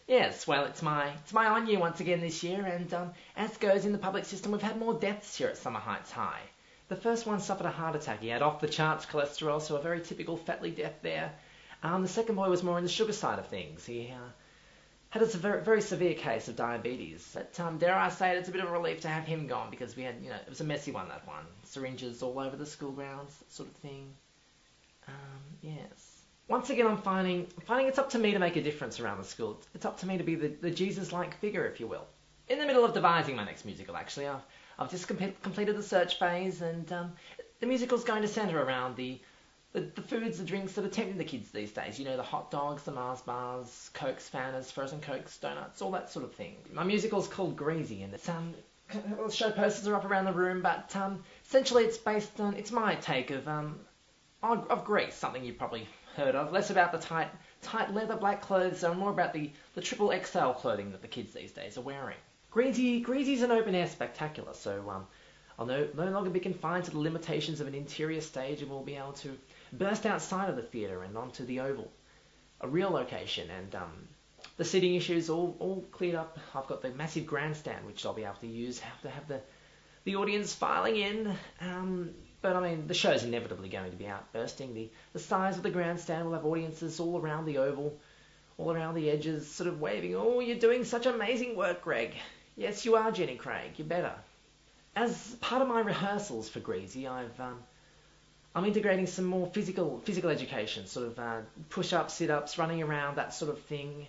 Yes, well, it's my on year once again this year, and as goes in the public system, we've had more deaths here at Summer Heights High. The first one suffered a heart attack. He had off-the-charts cholesterol, so a very typical fatly death there. The second boy was more in the sugar side of things. He had a very severe case of diabetes. But dare I say, it's a bit of a relief to have him gone, because we had, it was a messy one, that one. Syringes all over the school grounds, that sort of thing. Yes. Once again, I'm finding it's up to me to make a difference around the school. It's up to me to be the Jesus-like figure, if you will. In the middle of devising my next musical, actually, I've just completed the search phase, and the musical's going to centre around the foods, the drinks that are tempting the kids these days. You know, the hot dogs, the Mars bars, Cokes, Fanners, frozen Cokes, donuts, all that sort of thing. My musical's called Greasy, and it's the show posters are up around the room, but essentially it's based on, it's my take of Grease, something you've probably heard of. Less about the tight leather black clothes, and more about the triple XL clothing that the kids these days are wearing. Greasy's an open-air spectacular, so I'll no longer be confined to the limitations of an interior stage, and we'll be able to burst outside of the theatre and onto the Oval, a real location, and the seating issues all cleared up. I've got the massive grandstand, which I'll be able to use. Have to have the audience filing in, but I mean, the show's inevitably going to be outbursting. The size of the grandstand will have audiences all around the Oval, all around the edges, sort of waving, "Oh, you're doing such amazing work, Greg." "Yes, you are, Jenny Craig. You're better." As part of my rehearsals for Greasy, I'm integrating some more physical education, sort of push-ups, sit-ups, running around, that sort of thing.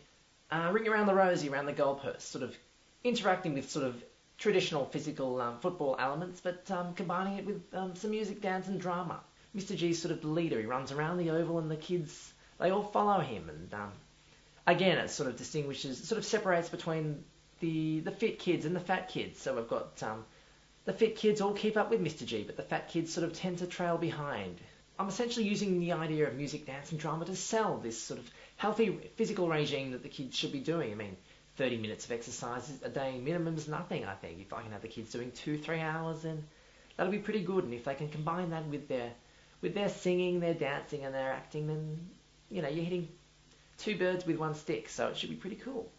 Ring around the rosy, around the goalpost, sort of interacting with sort of traditional physical football elements, but combining it with some music, dance, and drama. Mr. G's sort of the leader. He runs around the Oval, and the kids, they all follow him. And again, it sort of separates between the fit kids and the fat kids. So we've got the fit kids all keep up with Mr. G, but the fat kids sort of tend to trail behind. I'm essentially using the idea of music, dance, and drama to sell this sort of healthy physical regime that the kids should be doing. I mean, 30 minutes of exercise a day minimum is nothing, I think. If I can have the kids doing 2-3 hours, then that'll be pretty good. And if they can combine that with their singing, their dancing, and their acting, then, you're hitting two birds with one stick. So it should be pretty cool.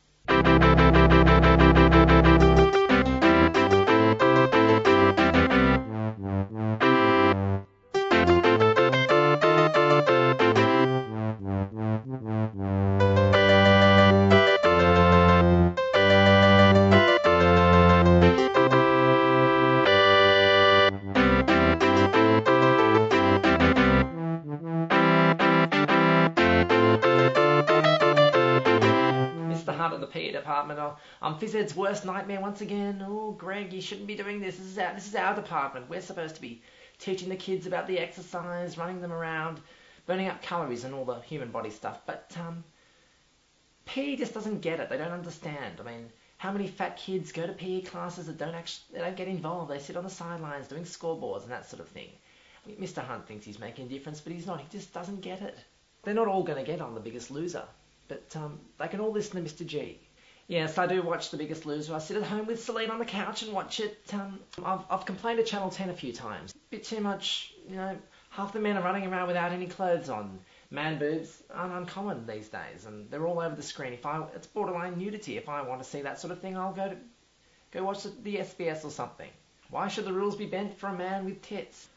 At the PE department. I'm phys ed's worst nightmare once again. "Oh, Greg, you shouldn't be doing this. This is our department. We're supposed to be teaching the kids about the exercise, running them around, burning up calories and all the human body stuff." But PE just doesn't get it. They don't understand. I mean, how many fat kids go to PE classes that don't get involved? They sit on the sidelines doing scoreboards and that sort of thing. I mean, Mr. Hunt thinks he's making a difference, but he's not. He just doesn't get it. They're not all going to get on The Biggest Loser, but they can all listen to Mr. G. Yes, I do watch The Biggest Loser. I sit at home with Celine on the couch and watch it. I've complained to Channel 10 a few times. A bit too much, half the men are running around without any clothes on. Man boobs aren't uncommon these days, and they're all over the screen. It's borderline nudity. If I want to see that sort of thing, I'll go watch the SBS or something. Why should the rules be bent for a man with tits?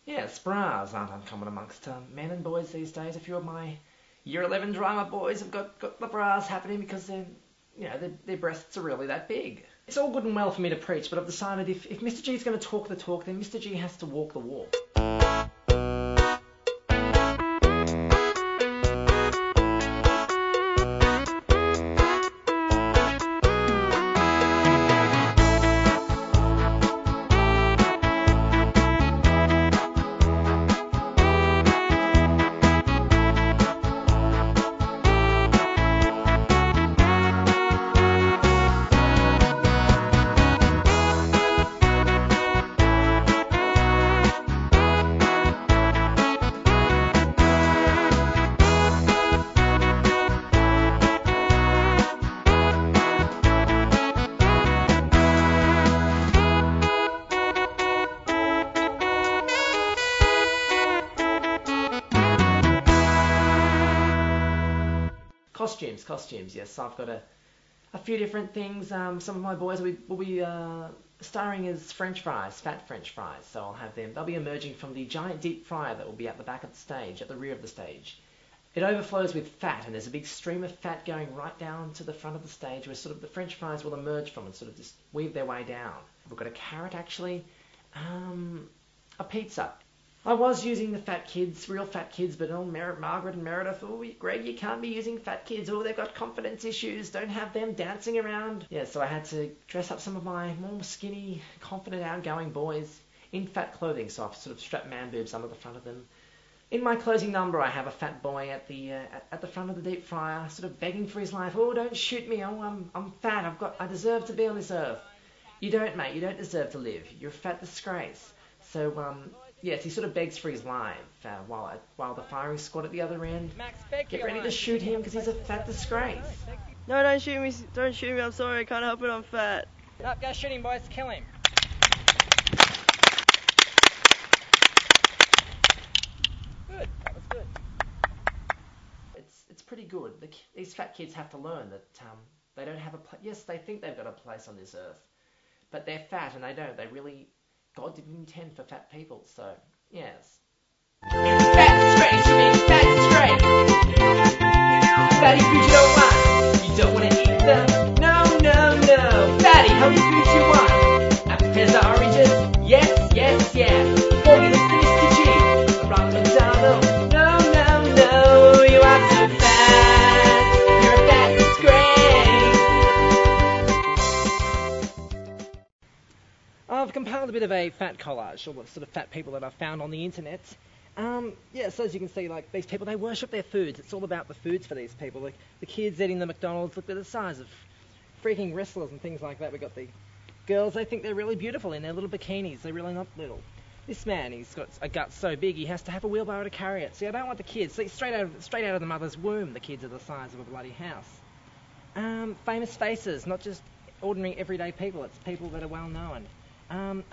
Yes, bras aren't uncommon amongst men and boys these days. A few of my Year 11 drama boys have got the bras happening because their breasts are really that big. It's all good and well for me to preach, but I've decided if Mr. G's going to talk the talk, then Mr. G has to walk the walk. Costumes, yes. I've got a few different things. Some of my boys will be starring as French fries, fat French fries. So I'll have them. They'll be emerging from the giant deep fryer that will be at the back of the stage, at the rear of the stage. It overflows with fat, and there's a big stream of fat going right down to the front of the stage, where sort of the French fries will emerge from and sort of just weave their way down. We've got a carrot, actually, a pizza. I was using the fat kids, real fat kids, but Margaret and Meredith, Greg, you can't be using fat kids. They've got confidence issues. Don't have them dancing around. Yeah, so I had to dress up some of my more skinny, confident, outgoing boys in fat clothing. So I've sort of strapped man boobs under the front of them. In my closing number, I have a fat boy at the front of the deep fryer, sort of begging for his life. Oh, don't shoot me. Oh, I'm fat. I deserve to be on this earth. You don't, mate. You don't deserve to live. You're a fat disgrace. So, yes, he sort of begs for his life while the firing squad at the other end get ready to shoot him because he's a fat disgrace. No, don't shoot me. Don't shoot me. I'm sorry. I can't help it. I'm fat. No, go shoot him, boys. Kill him. Good. That was good. It's pretty good. These fat kids have to learn that they don't have a place. Yes, they think they've got a place on this earth, but they're fat and they don't. They really, God didn't intend for fat people. So yes. It's fat disgrace. You mean fat disgrace? Fatty foods you don't want. You don't want to eat them. No. Fatty, how many foods you want? Apple, pears, or oranges? Yes. Formula finished to G. Around McDonald's. No. You are so fat. You're a fat disgrace. I've compiled a bit of a fat collage, all the sort of fat people that I've found on the internet. So as you can see, like, these people, they worship their foods. It's all about the foods for these people. Like, the kids eating the McDonald's, look, they're the size of freaking wrestlers and things like that. We've got the girls, they think they're really beautiful in their little bikinis. They're really not little. This man, he's got a gut so big, he has to have a wheelbarrow to carry it. See, I don't want the kids. See, straight out of the mother's womb, the kids are the size of a bloody house. Famous faces, not just ordinary everyday people. It's people that are well known.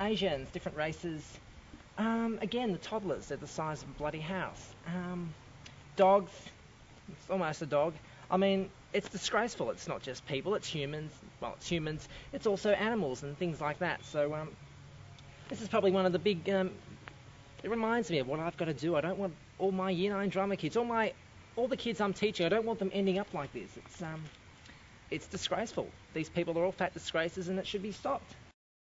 Asians, different races. Again, the toddlers, they're the size of a bloody house. Dogs, it's almost a dog. I mean, it's disgraceful. It's not just people, it's humans. Well, it's humans. It's also animals and things like that. So, this is probably one of the big, it reminds me of what I've got to do. I don't want all my Year 9 drama kids, all the kids I'm teaching, I don't want them ending up like this. It's disgraceful. These people are all fat disgraces and it should be stopped.